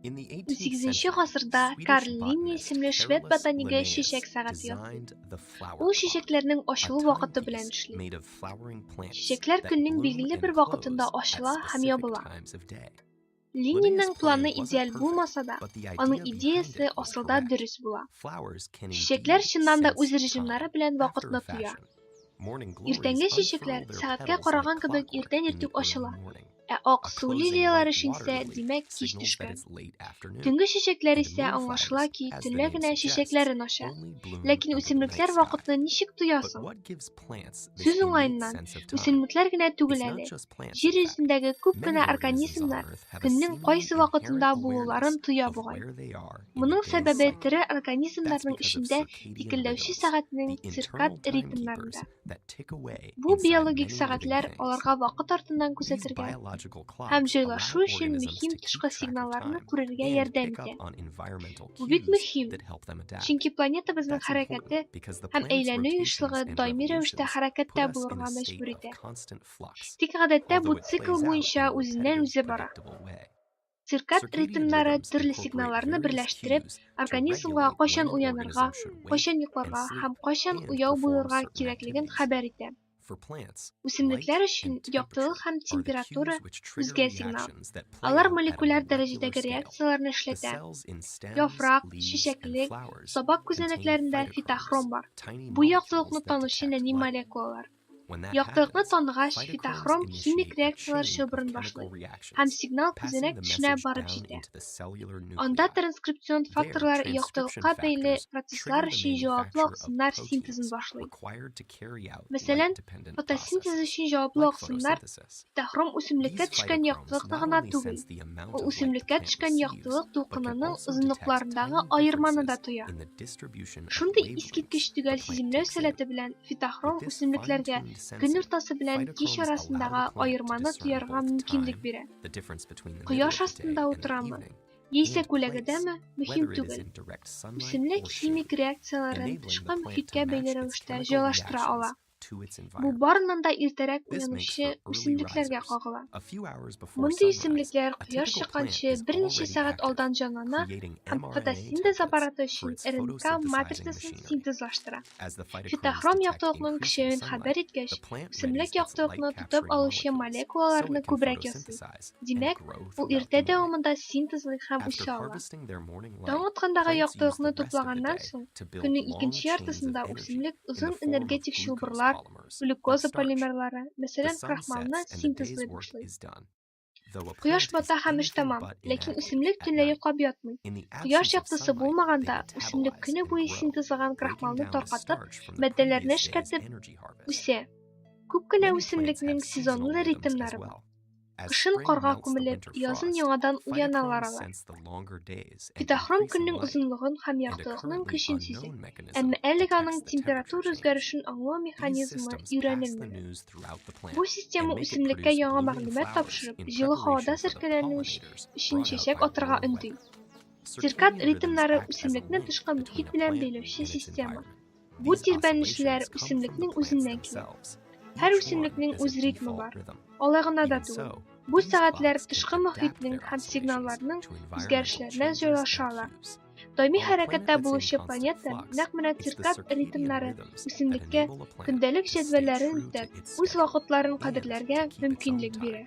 18 гасырда Карл Линне исемле швед ботаниге чәчәк сәгате ясый. Ул чәчәкләрнең ачылу вакыты белән эшли. Чәчәкләр көннең билгеле бер вакытында ачыла һәм ябыла. Ленинның планы идеаль булмаса да, аның идеясе асылда дөрес була. Чәчәкләр чыннан да үз режимнары белән вакытны туя. Иртәнге чәчәкләр сәгатькә караган кебек иртән-иртүк ачыла. Ак су лилияләре исә димәк кич төшкән. Төнге чәчәкләр исә аңлашыла ки, төнлә генә чәчәкләрен ача. Ләкин үсемлекләр вакытны ничек туясың? Сүз уңаеннан, үсемлекләр генә түгел әле. Җир йөзендәге күп кенә организмнар көннең кайсы вакытында булуларын туя бугай. Моның сәбәбе тере организмнарның эчендә тикелдәүче сәгатьнең циркад ритмнарында. Бу биологик сәгатьләр аларга вакыт артыннан күзәтергә һәм җайлашу өчен мөһим тышкы сигналларны күрергә ярдәм итә. Бу бик мөһим, чөнки планетабызның хәрәкәте һәм әйләнү йышлыгы даими рәвештә хәрәкәттә булырга мәҗбүр итә. Тик гадәттә бу цикл буенча үзеннән-үзе бара. Циркад ритмнары төрле сигналларны берләштереп, организмга кайчан уянырга, кайчан йокларга һәм кайчан уяу булырга кирәклеген хәбәр итә. Үсемлекләр өчен яктылык һәм температура үзгә сигнал. Алар молекуляр дәрәҗәдәге реакцияләрне эшләтә. Яфрак, чәчәклек, сабак күзәнәкләрендә фитохром бар. Бу яктылыкны танучы нәни молекулалар. Яктылыкны таныгач, фитохром химик реакцияләр чылбырын башлый һәм сигнал күзәнәк төшенә барып җитә. Анда транскрипцион факторлар яктылыкка бәйле процесслар өчен җаваплы аксымнар синтезын башлый. Мәсәлән, фотосинтез өчен җаваплы аксымнар фитохром үсемлеккә төшкән яктылыкны гына түгел, ул үсемлеккә төшкән яктылык дулкынының озынлыкларындагы аерманы да тоя. Шундый искиткеч төгәл сиземләү сәләте белән фитохром үсемлекләргә көн уртасы белән кич арасындагы аерманы тоярга мөмкинлек бирә. Кояш астында утырамы, яисә күләгәдәме, мөһим түгел. Үсемлек химик реакцияләрен тышкы мөхиткә бәйле рәвештә җайлаштыра ала. Бу барыннан да иртәрәк уянучы үсемлекләргә кагыла. Мондый үсемлекләр кояш чыкканчы берничә сәгать алдан җанлана һәм фотосинтез аппараты өчен РНК матрицасын синтезлаштыра. Фитохром яктылыкның көчәвен хәбәр иткәч, үсемлек яктылыкны тотып алучы молекулаларны күбрәк ясый. Димәк, ул иртә дәвамында синтезлый һәм үсә ала. Таң аткандагы яктылыкны туплаганнан соң, көннең икенче яртысында үсемлек озын энергетик чылбырлар, глюкоза полимерлары, мәсәлән, крахмалны синтезлый башлый. Кояш бата һәм эш тәмам, ләкин үсемлек төнлә йоклап ятмый. Кояш яктысы булмаганда, үсемлек көне буе синтезлаган крахмалны таркатып, матдәләрне эшкәртеп үсә. Күп кенә үсемлекнең сезонлы ритмнары бар. Кышын карга күмелеп, язын яңадан уяналар алар. Фитохром көннең озынлыгын һәм яктылыкның көчен сизә. Әмма әлегә аның температура үзгәрешен аңлау механизмы өйрәнелмәгән. Бу система үсемлеккә яңа мәгълүмат тапшырып, җылы һавада сөркәләнү өчен чәчәк атырга өндий. Циркад ритмнары үсемлекне тышкы мөхит белән бәйләүче система. Бу тирбәнешләр үсемлекнең үзеннән килә. Һәр үсемлекнең үз ритмы бар. Алай гына да түгел. Бу сәгатьләр тышкы мөхитнең һәм сигналларның үзгәрешләренә җайлаша ала. Даими хәрәкәттә булучы планета нәкъ менә циркад ритмнары үсемлеккә көндәлек җәдвәлләрен үтәп, үз вакытларын кадерләргә мөмкинлек бирә.